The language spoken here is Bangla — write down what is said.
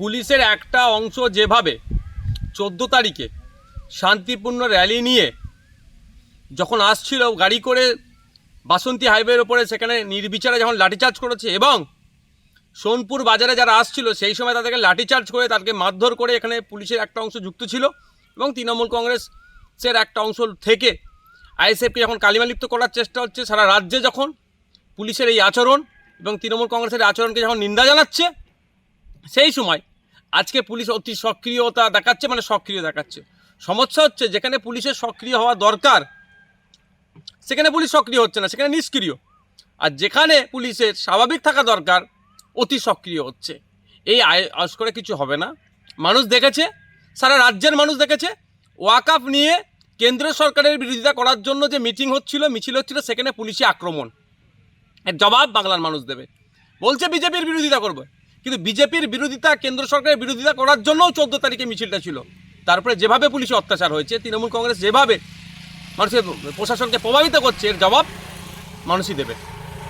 পুলিশের একটা অংশ যেভাবে 14 তারিখে শান্তিপূর্ণ র্যালি নিয়ে যখন আসছিল গাড়ি করে বাসন্তী হাইওয়ের ওপরে, সেখানে নির্বিচারে যখন লাঠিচার্জ করেছে এবং সোনপুর বাজারে যারা আসছিল সেই সময় তাদেরকে লাঠিচার্জ করে তাদেরকে মারধর করে, এখানে পুলিশের একটা অংশ যুক্ত ছিল এবং তৃণমূল কংগ্রেসের একটা অংশ থেকে আইএসএফকে যখন কালিমালিপ্ত করার চেষ্টা হচ্ছে, সারা রাজ্যে যখন পুলিশের এই আচরণ এবং তৃণমূল কংগ্রেসের আচরণকে যখন নিন্দা জানাচ্ছে, সেই সময় আজকে পুলিশ অতি সক্রিয়তা দেখাচ্ছে, মানে সক্রিয় দেখাচ্ছে। সমস্যা হচ্ছে যেখানে পুলিশের সক্রিয় হওয়া দরকার সেখানে পুলিশ সক্রিয় হচ্ছে না, সেখানে নিষ্ক্রিয়। আর যেখানে পুলিশের স্বাভাবিক থাকা দরকার অতি সক্রিয় হচ্ছে। এই আশ করে কিছু হবে না। মানুষ দেখেছে, সারা রাজ্যের মানুষ দেখেছে, ওয়াকআপ নিয়ে কেন্দ্র সরকারের বিরোধিতা করার জন্য যে মিছিল হচ্ছিল সেখানে পুলিশি আক্রমণ, এর জবাব বাংলার মানুষ দেবে। বলছে বিজেপির বিরোধিতা করবে, কিন্তু বিজেপির বিরোধিতা, কেন্দ্র সরকারের বিরোধিতা করার জন্যও 14 তারিখে মিছিলটা ছিল। তারপরে যেভাবে পুলিশে অত্যাচার হয়েছে, তৃণমূল কংগ্রেস যেভাবে মানুষের প্রশাসনকে প্রভাবিত করছে, এর জবাব মানুষই দেবে।